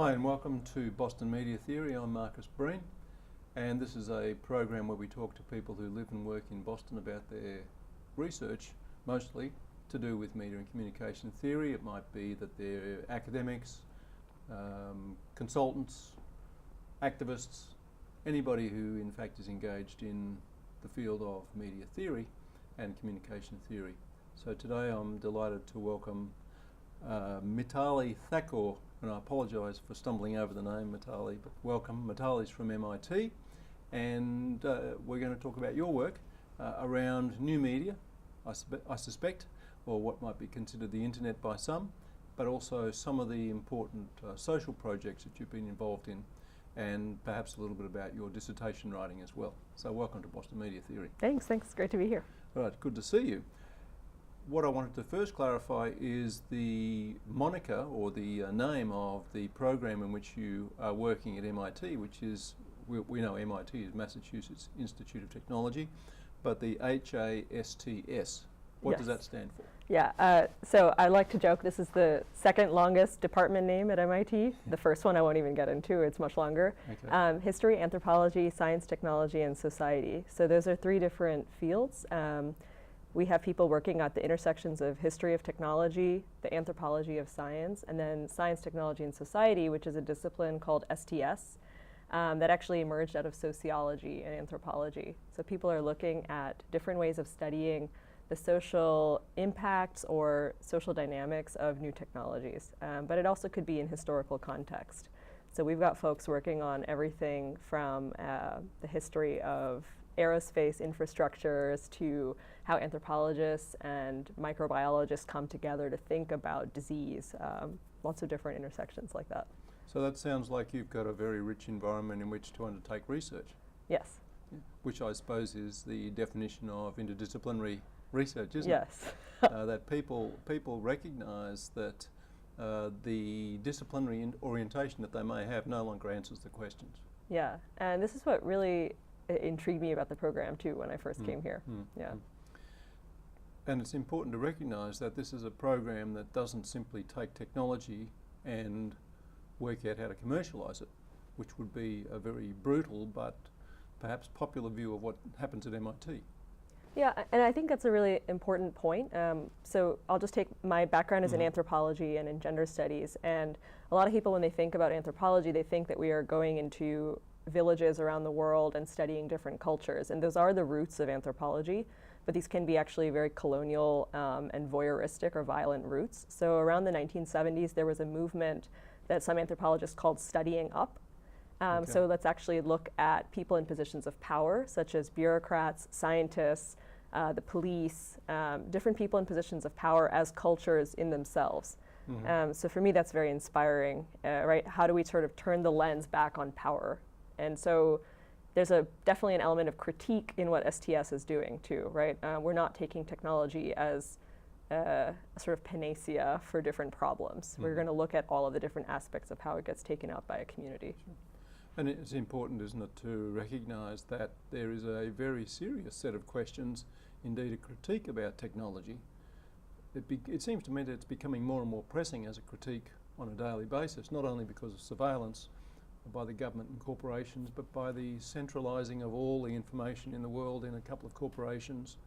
Hi and welcome to Boston Media Theory. I'm Marcus Breen, and this is a program where we talk to people who live and work in Boston about their research, mostly to do with media and communication theory. It might be that they're academics, consultants, activists, anybody who in fact is engaged in the field of media theory and communication theory. So today I'm delighted to welcome Matali Thakor, and I apologise for stumbling over the name Matali, but welcome. Matali's from MIT, and we're going to talk about your work around new media, I suspect, or what might be considered the internet by some, but also some of the important social projects that you've been involved in, and perhaps a little bit about your dissertation writing as well. So welcome to Boston Media Theory. Thanks, great to be here. All right, good to see you. What I wanted to first clarify is the moniker or the name of the program in which you are working at MIT, which is, we know MIT is Massachusetts Institute of Technology, but the HASTS. What does that stand for? Yeah, so I like to joke this is the second longest department name at MIT. The first one I won't even get into, it's much longer. Okay. History, anthropology, science, technology, and society. So those are three different fields. We have people working at the intersections of history of technology, the anthropology of science, and then science, technology, and society, which is a discipline called STS that actually emerged out of sociology and anthropology. So people are looking at different ways of studying the social impacts or social dynamics of new technologies, but it also could be in historical context. So we've got folks working on everything from the history of aerospace infrastructures to how anthropologists and microbiologists come together to think about disease, lots of different intersections like that. So that sounds like you've got a very rich environment in which to undertake research. Yes. Yeah. Which I suppose is the definition of interdisciplinary research, isn't it? Yes. That people recognise that the disciplinary orientation that they may have no longer answers the questions. Yeah, and this is what really intrigued me about the program too when I first came here. And it's important to recognise that this is a program that doesn't simply take technology and work out how to commercialise it, which would be a very brutal but perhaps popular view of what happens at MIT. Yeah, and I think that's a really important point. So I'll just take my background as in anthropology and in gender studies, and a lot of people when they think about anthropology, they think that we are going into villages around the world and studying different cultures, and those are the roots of anthropology, but these can be actually very colonial and voyeuristic or violent roots. So around the 1970s there was a movement that some anthropologists called studying up. So let's actually look at people in positions of power, such as bureaucrats, scientists, the police, different people in positions of power as cultures in themselves. So for me that's very inspiring, right? How do we sort of turn the lens back on power? And so there's definitely an element of critique in what STS is doing too, right? We're not taking technology as a sort of panacea for different problems. We're going to look at all of the different aspects of how it gets taken up by a community. Sure. And it's important, isn't it, to recognise that there is a very serious set of questions, indeed a critique about technology. It seems to me that it's becoming more and more pressing as a critique on a daily basis, not only because of surveillance by the government and corporations, but by the centralising of all the information in the world in a couple of corporations.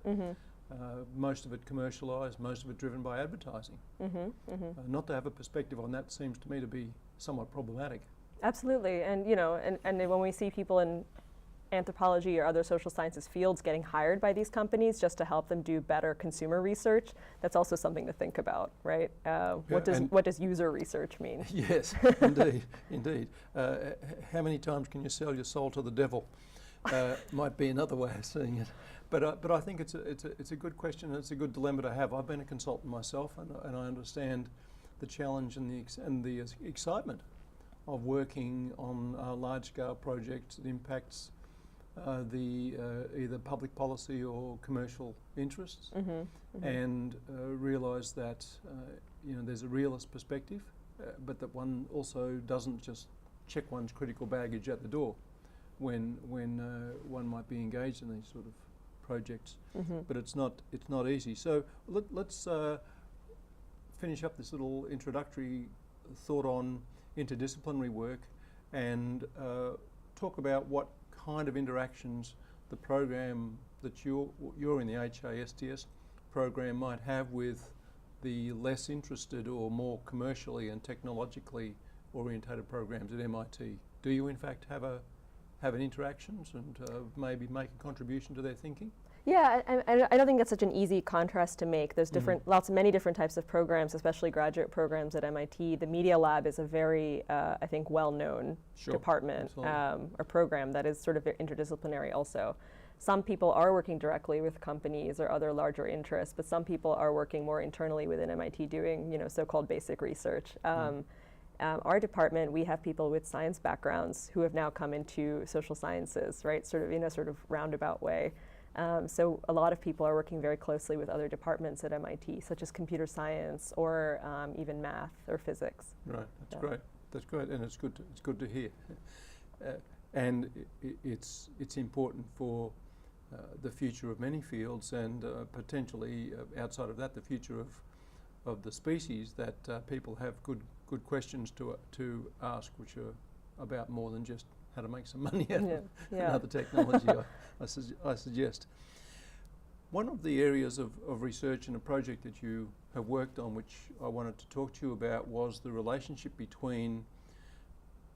Most of it commercialised, most of it driven by advertising. Not to have a perspective on that seems to me to be somewhat problematic. Absolutely, and you know, and when we see people in anthropology or other social sciences fields getting hired by these companies just to help them do better consumer research, that's also something to think about, right? What does user research mean? Yes, indeed. How many times can you sell your soul to the devil? Might be another way of seeing it. But I think it's a good question, and it's a good dilemma to have. I've been a consultant myself, and I understand the challenge and the excitement of working on large-scale projects that impacts either public policy or commercial interests, and realise that there's a realist perspective, but that one also doesn't just check one's critical baggage at the door when one might be engaged in these sort of projects. But it's not easy. So let's finish up this little introductory thought on interdisciplinary work, and talk about what kind of interactions the program that you're in, the HASTS program, might have with the less interested or more commercially and technologically orientated programs at MIT. Do you in fact have interactions and maybe make a contribution to their thinking? Yeah, I don't think that's such an easy contrast to make. There's many different types of programs, especially graduate programs at MIT. The Media Lab is a very, I think, well-known department or program that is sort of interdisciplinary also. Some people are working directly with companies or other larger interests, but some people are working more internally within MIT doing, so-called basic research. Our department, we have people with science backgrounds who have now come into social sciences, right, sort of in a sort of roundabout way. So a lot of people are working very closely with other departments at MIT, such as computer science or even math or physics. Right, that's great. That's great, and it's good to hear. And it's important for the future of many fields, and potentially outside of that, the future of the species, that people have good questions to ask, which are about more than just how to make some money out of another technology, I suggest. One of the areas of research and a project that you have worked on, which I wanted to talk to you about, was the relationship between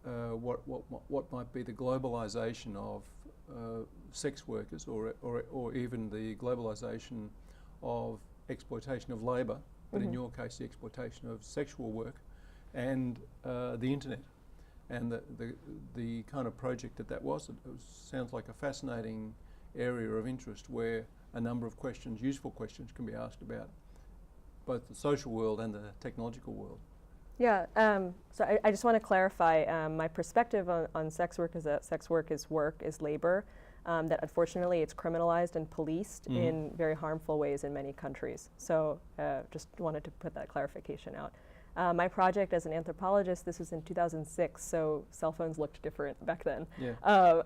what might be the globalization of sex workers, or even the globalization of exploitation of labour, but in your case the exploitation of sexual work, and the internet, and the kind of project that was. It sounds like a fascinating area of interest where a number of questions, useful questions, can be asked about both the social world and the technological world. Yeah, so I just want to clarify my perspective on sex work is that sex work is labor, that unfortunately it's criminalized and policed in very harmful ways in many countries. So just wanted to put that clarification out. My project as an anthropologist, this was in 2006, so cell phones looked different back then. Yeah.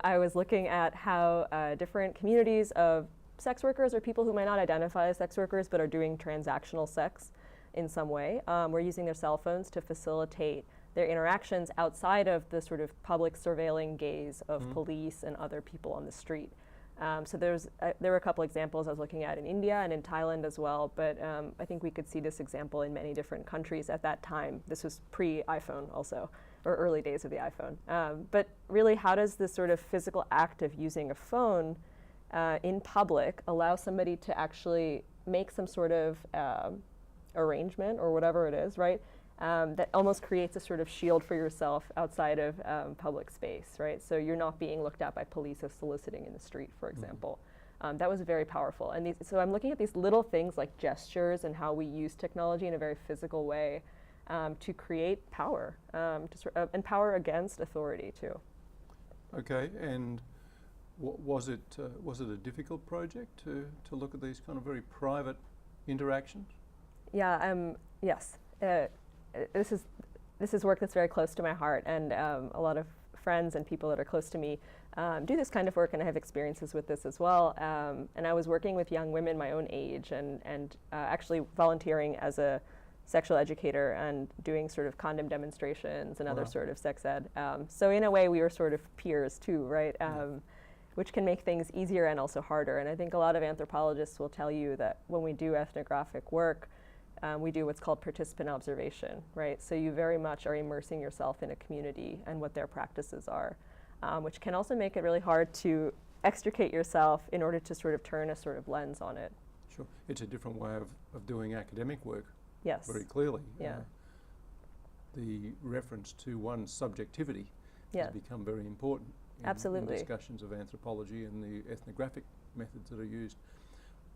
I was looking at how different communities of sex workers, or people who might not identify as sex workers but are doing transactional sex in some way, were using their cell phones to facilitate their interactions outside of the sort of public surveilling gaze of police and other people on the street. So there were a couple examples I was looking at in India and in Thailand as well, but I think we could see this example in many different countries at that time. This was pre-iPhone also, or early days of the iPhone. But really, how does this sort of physical act of using a phone in public allow somebody to actually make some sort of arrangement or whatever it is, right? That almost creates a sort of shield for yourself outside of public space, right? So you're not being looked at by police as soliciting in the street, for example. That was very powerful. And so I'm looking at these little things like gestures and how we use technology in a very physical way to create power, and power against authority too. Okay, and was it a difficult project to look at these kind of very private interactions? Yeah, yes. This is work that's very close to my heart, and a lot of friends and people that are close to me do this kind of work, and I have experiences with this as well. And I was working with young women my own age, and actually volunteering as a sexual educator and doing sort of condom demonstrations and other sort of sex ed. So in a way, we were sort of peers too, right? Which can make things easier and also harder. And I think a lot of anthropologists will tell you that when we do ethnographic work, we do what's called participant observation, right? So you very much are immersing yourself in a community and what their practices are, which can also make it really hard to extricate yourself in order to sort of turn a sort of lens on it. Sure, it's a different way of doing academic work. Yes. Very clearly. Yeah. The reference to one's subjectivity has become very important in discussions of anthropology and the ethnographic methods that are used.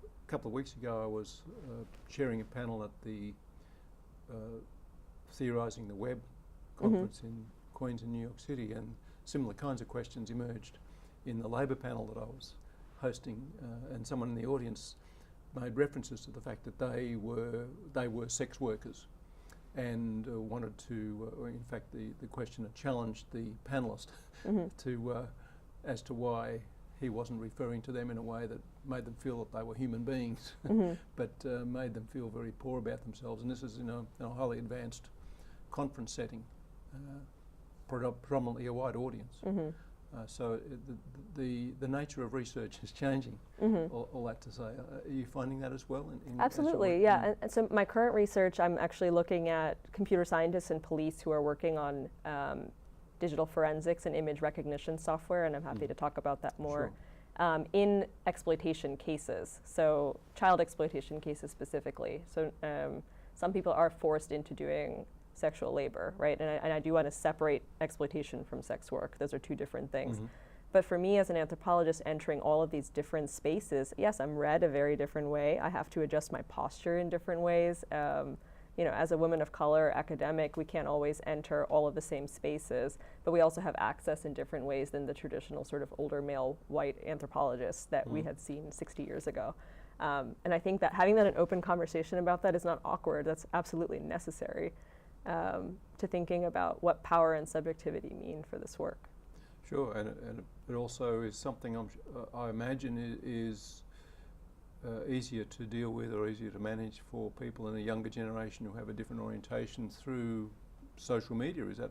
A couple of weeks ago, I was chairing a panel at the Theorising the Web conference in Queens in New York City, and similar kinds of questions emerged in the Labor panel that I was hosting, and someone in the audience made references to the fact that they were sex workers, and wanted to, in fact, the questioner challenged the panellist to as to why he wasn't referring to them in a way that made them feel that they were human beings, but made them feel very poor about themselves. And this is in a highly advanced conference setting. predominantly a white audience. Mm-hmm. So the nature of research is changing. Mm-hmm. All that to say, are you finding that as well? Absolutely, yeah. And so my current research, I'm actually looking at computer scientists and police who are working on digital forensics and image recognition software, and I'm happy to talk about that more. Sure. In exploitation cases, so child exploitation cases specifically. So some people are forced into doing sexual labor, right? And I do want to separate exploitation from sex work. Those are two different things. Mm-hmm. But for me as an anthropologist entering all of these different spaces, yes, I'm read a very different way. I have to adjust my posture in different ways. As a woman of color, academic, we can't always enter all of the same spaces, but we also have access in different ways than the traditional sort of older male white anthropologists that we had seen 60 years ago. And I think that having an open conversation about that is not awkward. That's absolutely necessary. To thinking about what power and subjectivity mean for this work. Sure, and it also is something I imagine is easier to deal with or easier to manage for people in a younger generation who have a different orientation through social media. Is that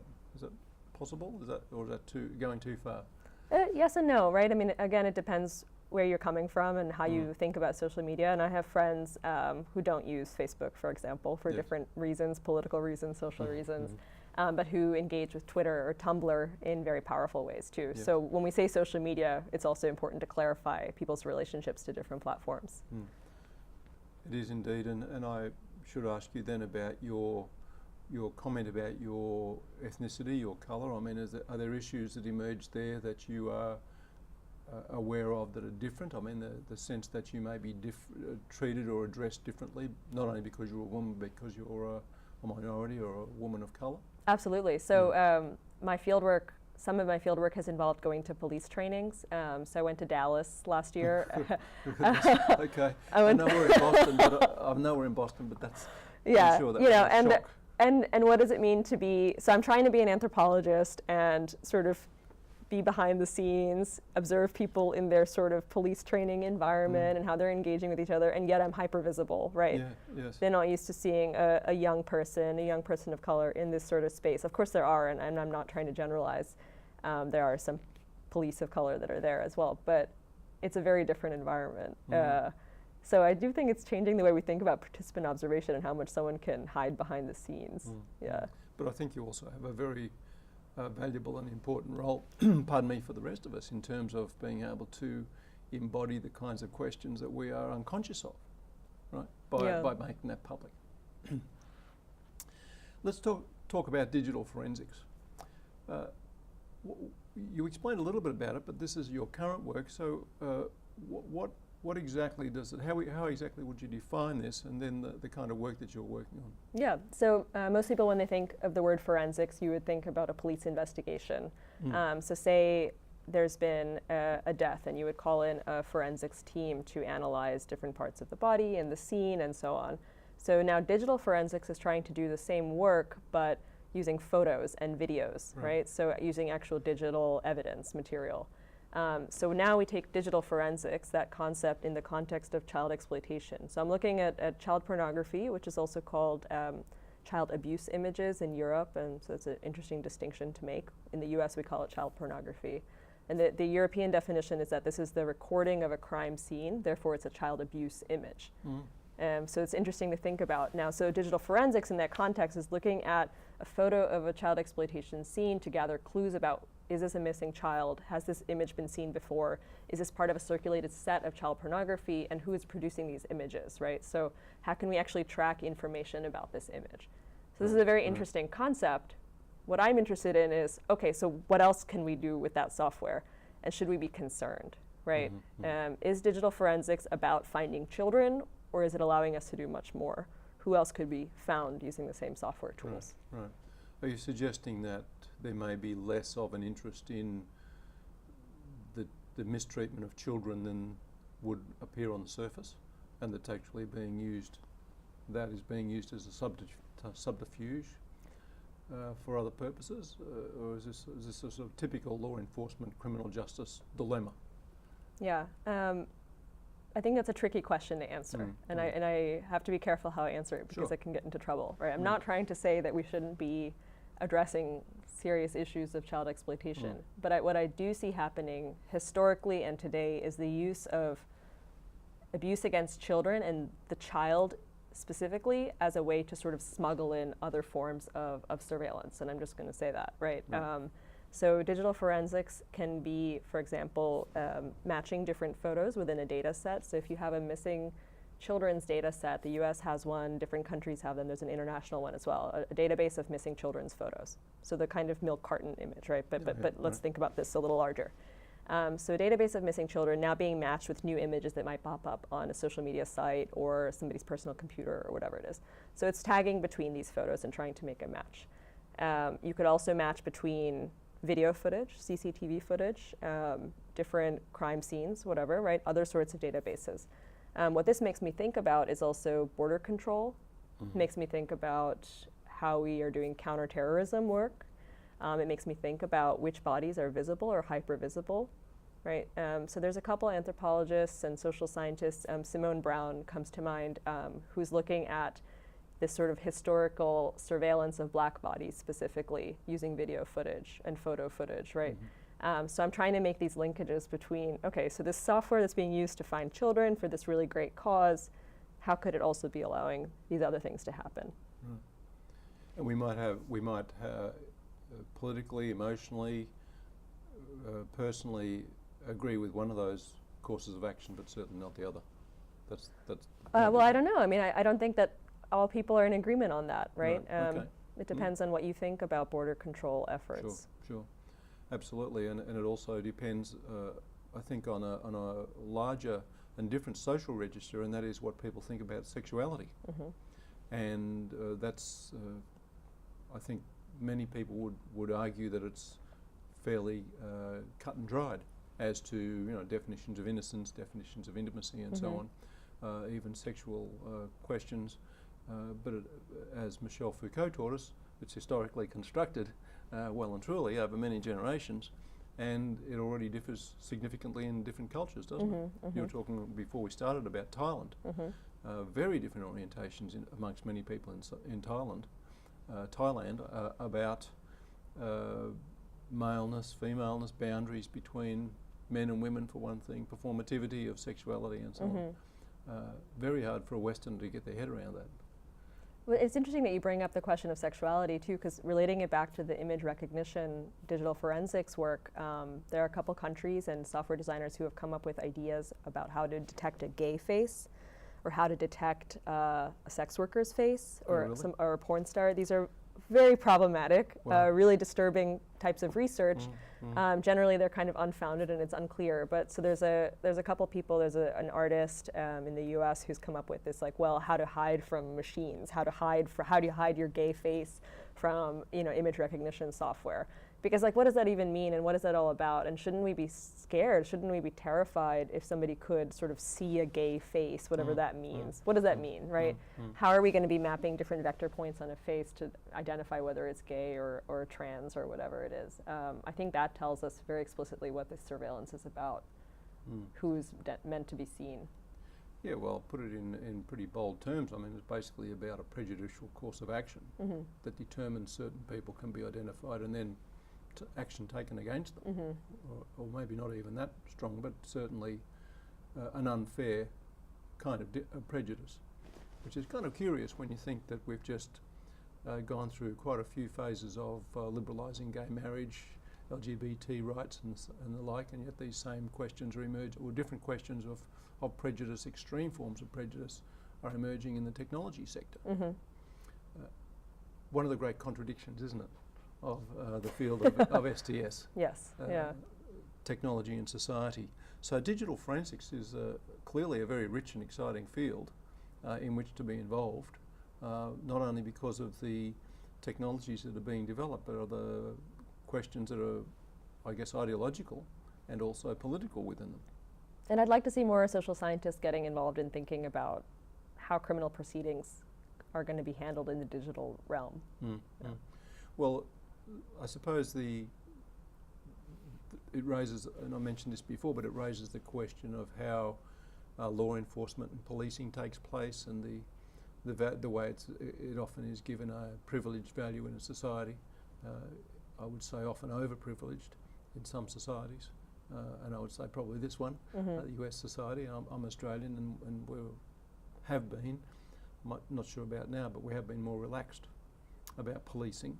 possible? Is that going too far? Yes and no, right? I mean, again, it depends where you're coming from and how you think about social media. And I have friends who don't use Facebook, for example, for different reasons, political reasons, social reasons, but who engage with Twitter or Tumblr in very powerful ways too. Yes. So when we say social media, it's also important to clarify people's relationships to different platforms. It is indeed, and I should ask you then about your comment about your ethnicity, your colour. I mean, are there issues that emerge there that you are aware of that are different? I mean, the sense that you may be treated or addressed differently, not only because you're a woman, but because you're a minority or a woman of colour? Absolutely. So some of my fieldwork has involved going to police trainings. So I went to Dallas last year. Okay. I know we're in Boston, but that's I'm sure that was a shock. And what does it mean to be? So I'm trying to be an anthropologist and sort of be behind the scenes, observe people in their sort of police training environment and how they're engaging with each other, and yet I'm hyper-visible, right? Yeah, yes. They're not used to seeing a young person of color in this sort of space. Of course there are, and I'm not trying to generalize. There are some police of color that are there as well, but it's a very different environment. So I do think it's changing the way we think about participant observation and how much someone can hide behind the scenes. Yeah. But I think you also have a very valuable and important role, pardon me, for the rest of us in terms of being able to embody the kinds of questions that we are unconscious of, right? By making that public. Let's talk about digital forensics. You explained a little bit about it, but this is your current work. So, what exactly does it? How exactly would you define this, and then the kind of work that you're working on? Yeah. So most people, when they think of the word forensics, you would think about a police investigation. So say there's been a death, and you would call in a forensics team to analyze different parts of the body and the scene and so on. So now digital forensics is trying to do the same work, but using photos and videos, right? So using actual digital evidence material. So now we take digital forensics, that concept, in the context of child exploitation. So I'm looking at child pornography, which is also called child abuse images in Europe, and so it's an interesting distinction to make. In the US, we call it child pornography. And the European definition is that this is the recording of a crime scene, therefore it's a child abuse image. So it's interesting to think about now. So digital forensics in that context is looking at a photo of a child exploitation scene to gather clues about, is this a missing child? Has this image been seen before? Is this part of a circulated set of child pornography? And who is producing these images, right? So how can we actually track information about this image? So this is a very interesting concept. What I'm interested in is, okay, so what else can we do with that software? And should we be concerned, right? Is digital forensics about finding children, or is it allowing us to do much more? Who else could be found using the same software tools? Right. Are you suggesting that there may be less of an interest in the mistreatment of children than would appear on the surface, and that's actually being used as a subterfuge for other purposes, or is this a sort of typical law enforcement criminal justice dilemma? Yeah. I think that's a tricky question to answer, and I have to be careful how I answer it because I can get into trouble, right? I'm not trying to say that we shouldn't be addressing serious issues of child exploitation. But what I do see happening historically and today is the use of abuse against children and the child specifically as a way to sort of smuggle in other forms of surveillance. And I'm just going to say that, right? So digital forensics can be, for example, matching different photos within a data set. So if you have a missing children's data set, the US has one, different countries have them, there's an international one as well, a database of missing children's photos. So the kind of milk carton image, right? But let's think about this a little larger. So a database of missing children now being matched with new images that might pop up on a social media site or somebody's personal computer or whatever it is. So it's tagging between these photos and trying to make a match. You could also match between video footage, CCTV footage, different crime scenes, whatever, right? Other sorts of databases. What this makes me think about is also border control. Makes me think about how we are doing counterterrorism work. It makes me think about which bodies are visible or hypervisible, right? So there's a couple anthropologists and social scientists, Simone Brown comes to mind, who's looking at this sort of historical surveillance of black bodies specifically using video footage and photo footage, right? So I'm trying to make these linkages between, okay, so this software that's being used to find children for this really great cause, how could it also be allowing these other things to happen? And we might politically, emotionally, personally agree with one of those courses of action, but certainly not the other. That's well, I don't know. I mean, I don't think that all people are in agreement on that, right? Okay. It depends on what you think about border control efforts. Sure. Absolutely, and it also depends, I think, on a larger and different social register, and that is what people think about sexuality. And that's, I think, many people would argue that it's fairly cut and dried as to definitions of innocence, definitions of intimacy, and so on, even sexual questions. But as Michel Foucault taught us, it's historically constructed well and truly over many generations, and it already differs significantly in different cultures, doesn't it? You were talking before we started about Thailand. Very different orientations amongst many people in Thailand about maleness, femaleness, boundaries between men and women for one thing, performativity of sexuality and so on. Very hard for a Westerner to get their head around that. Well, it's interesting that you bring up the question of sexuality too, because relating it back to the image recognition, digital forensics work, there are a couple countries and software designers who have come up with ideas about how to detect a gay face, or how to detect a sex worker's face, or or a porn star. These are very problematic, really disturbing types of research. Generally, they're kind of unfounded and it's unclear. But so there's a couple people. There's an artist in the U.S. who's come up with this, like, well, how to hide from machines, how do you hide your gay face from image recognition software? Because, like, what does that even mean, and what is that all about? And shouldn't we be scared? Shouldn't we be terrified if somebody could sort of see a gay face, whatever that means? What does that mean, right? How are we going to be mapping different vector points on a face to identify whether it's gay or trans or whatever it is? I think that tells us very explicitly what this surveillance is about, who's meant to be seen. Yeah, well, put it in pretty bold terms. I mean, it's basically about a prejudicial course of action that determines certain people can be identified and then action taken against them, or maybe not even that strong, but certainly an unfair kind of prejudice, which is kind of curious when you think that we've just gone through quite a few phases of liberalising gay marriage, LGBT rights and the like, and yet these same questions are emerging, or different questions of prejudice, extreme forms of prejudice, are emerging in the technology sector. One of the great contradictions, isn't it, of the field of STS. Yes, Technology and society. So digital forensics is clearly a very rich and exciting field in which to be involved, not only because of the technologies that are being developed, but other questions that are, I guess, ideological and also political within them. And I'd like to see more social scientists getting involved in thinking about how criminal proceedings are going to be handled in the digital realm. Well, I suppose it raises, and I mentioned this before, but it raises the question of how law enforcement and policing takes place, and the way it often is given a privileged value in a society, I would say often overprivileged in some societies, and I would say probably this one, the US society. I'm Australian, and we have been, not sure about now, but we have been more relaxed about policing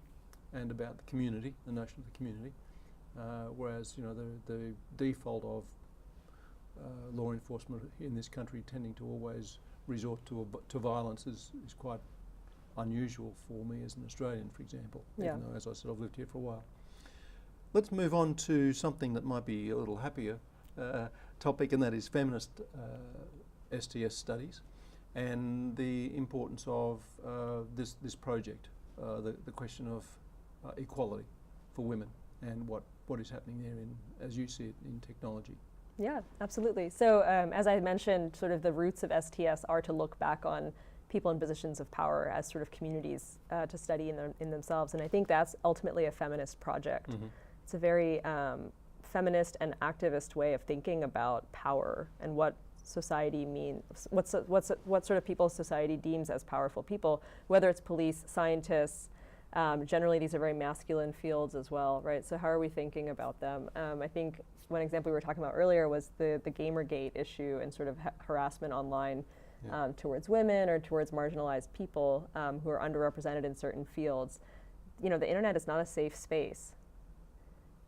and about the community, the notion of the community, whereas the default of law enforcement in this country tending to always resort to violence is quite unusual for me as an Australian, for example, even though, as I said, I've lived here for a while. Let's move on to something that might be a little happier topic, and that is feminist STS studies and the importance of this project, the question of equality for women and what is happening there as you see it, in technology. Yeah, absolutely. So as I mentioned, sort of the roots of STS are to look back on people in positions of power as sort of communities to study in themselves. And I think that's ultimately a feminist project. It's a very feminist and activist way of thinking about power and what society means, what sort of people society deems as powerful people, whether it's police, scientists. Generally, these are very masculine fields as well, right? So how are we thinking about them? I think one example we were talking about earlier was the Gamergate issue and sort of harassment online towards women or towards marginalized people who are underrepresented in certain fields. The internet is not a safe space.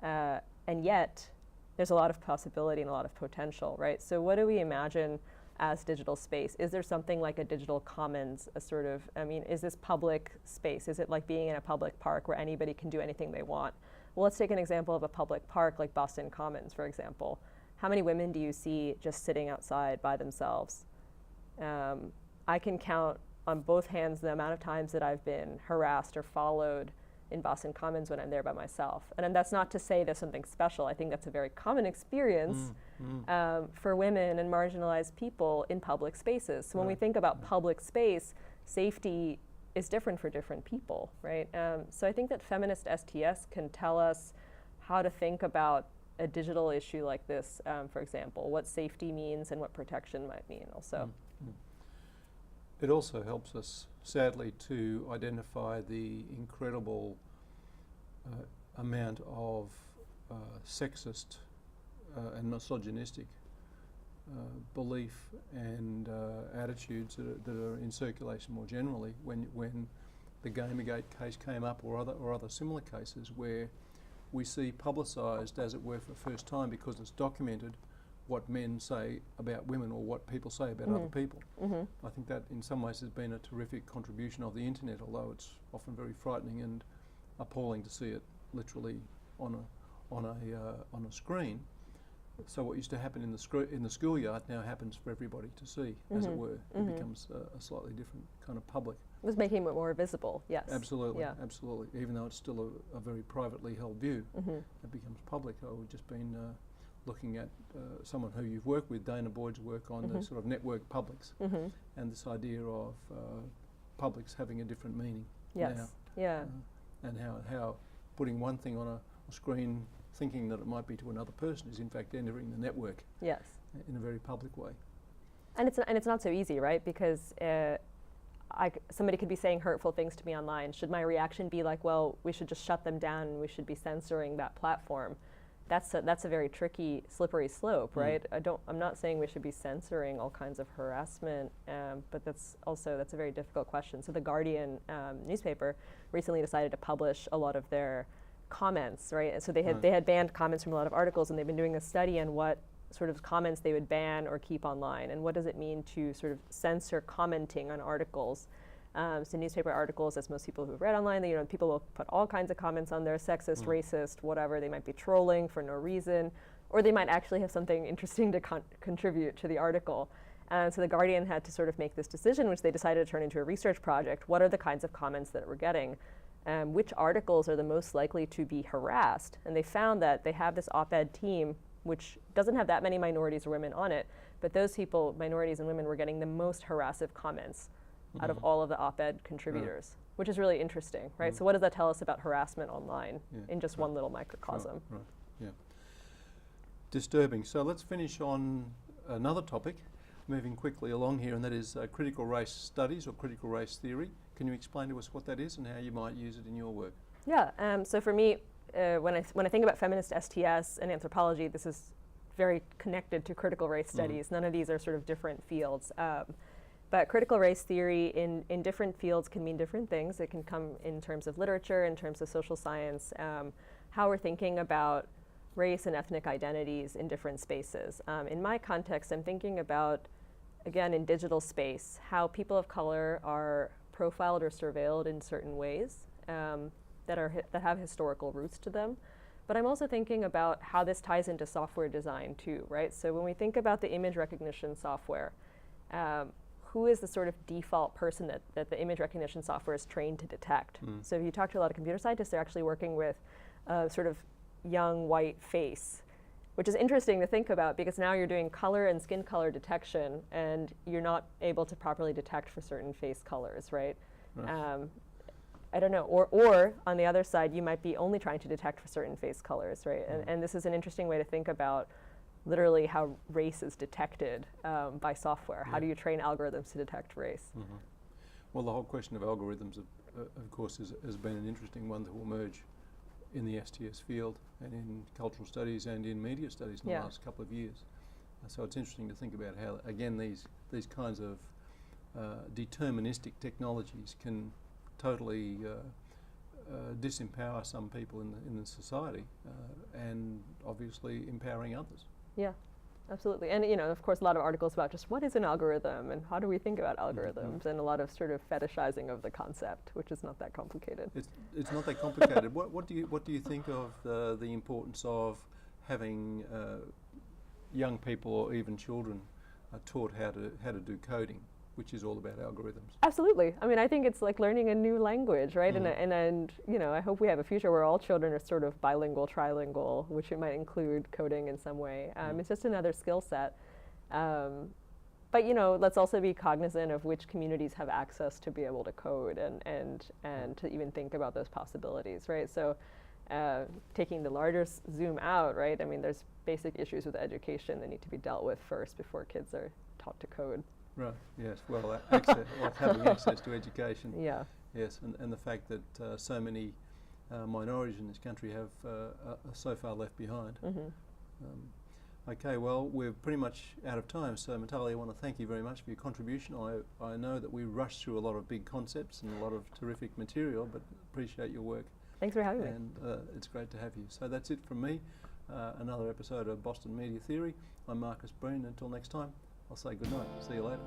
And yet, there's a lot of possibility and a lot of potential, right? So what do we imagine as digital space? Is there something like a digital commons, is this public space? Is it like being in a public park where anybody can do anything they want? Well, let's take an example of a public park like Boston Commons, for example. How many women do you see just sitting outside by themselves? I can count on both hands the amount of times that I've been harassed or followed in Boston Commons when I'm there by myself. And that's not to say there's something special. I think that's a very common experience for women and marginalized people in public spaces. So when we think about public space, safety is different for different people, right? So I think that feminist STS can tell us how to think about a digital issue like this, for example, what safety means and what protection might mean also. It also helps us, sadly, to identify the incredible amount of sexist and misogynistic belief and attitudes that are in circulation more generally. When the Gamergate case came up, or other similar cases where we see publicised, as it were, for the first time, because it's documented, what men say about women or what people say about other people. I think that in some ways has been a terrific contribution of the internet, although it's often very frightening and appalling to see it literally on a screen. So what used to happen in the schoolyard now happens for everybody to see, as it were. It becomes a slightly different kind of public. It was making it more visible, yes. Absolutely, absolutely. Even though it's still a very privately held view, it becomes public. I've just been looking at someone who you've worked with, Dana Boyd's work on the sort of network publics, and this idea of publics having a different meaning now. And how putting one thing on a screen, thinking that it might be to another person, is in fact entering the network in a very public way. And it's not so easy, right? Because somebody could be saying hurtful things to me online. Should my reaction be like, well, we should just shut them down and we should be censoring that platform? That's a very tricky, slippery slope, right? I'm not saying we should be censoring all kinds of harassment, but that's a very difficult question. So the Guardian newspaper recently decided to publish a lot of their comments, right? And so they had banned comments from a lot of articles, and they've been doing a study on what sort of comments they would ban or keep online, and what does it mean to sort of censor commenting on articles. So newspaper articles, as most people who've read online, people will put all kinds of comments on there, sexist, racist, whatever. They might be trolling for no reason, or they might actually have something interesting to contribute to the article. So the Guardian had to sort of make this decision, which they decided to turn into a research project. What are the kinds of comments that we're getting? Which articles are the most likely to be harassed? And they found that they have this op-ed team, which doesn't have that many minorities or women on it, but those people, minorities and women, were getting the most harassive comments out of all of the op-ed contributors, which is really interesting, right? So what does that tell us about harassment online in just one little microcosm? Disturbing. So let's finish on another topic, moving quickly along here, and that is critical race studies or critical race theory. Can you explain to us what that is and how you might use it in your work? Yeah, so for me, when I think about feminist STS and anthropology, this is very connected to critical race studies. None of these are sort of different fields. But critical race theory in different fields can mean different things. It can come in terms of literature, in terms of social science, how we're thinking about race and ethnic identities in different spaces. In my context, I'm thinking about, again, in digital space, how people of color are profiled or surveilled in certain ways that have historical roots to them. But I'm also thinking about how this ties into software design too, right? So when we think about the image recognition software, who is the sort of default person that the image recognition software is trained to detect? So if you talk to a lot of computer scientists, they're actually working with a sort of young white face, which is interesting to think about because now you're doing color and skin color detection and you're not able to properly detect for certain face colors, right? I don't know, or on the other side, you might be only trying to detect for certain face colors, right? And this is an interesting way to think about literally how race is detected by software. How do you train algorithms to detect race? Well, the whole question of algorithms, of course, has been an interesting one that will emerge in the STS field and in cultural studies and in media studies in the last couple of years. So it's interesting to think about how, again, these kinds of deterministic technologies can totally disempower some people in the society and obviously empowering others. Yeah, absolutely. And of course, a lot of articles about just what is an algorithm and how do we think about algorithms, and a lot of sort of fetishizing of the concept, which is not that complicated. It's not that complicated. What do you think of the importance of having young people or even children taught how to do coding, which is all about algorithms? Absolutely. I mean, I think it's like learning a new language, right? And I hope we have a future where all children are sort of bilingual, trilingual, which it might include coding in some way. It's just another skill set. But let's also be cognizant of which communities have access to be able to code and to even think about those possibilities, right? So taking the larger zoom out, right? I mean, there's basic issues with education that need to be dealt with first before kids are taught to code. Right, yes, well, having access to education. Yeah. Yes, and the fact that so many minorities in this country are so far left behind. Okay, well, we're pretty much out of time, so Matali, I want to thank you very much for your contribution. I know that we rushed through a lot of big concepts and a lot of terrific material, but appreciate your work. Thanks for having me. And it's great to have you. So that's it from me, another episode of Boston Media Theory. I'm Marcus Breen. Until next time, I'll say good night. See you later.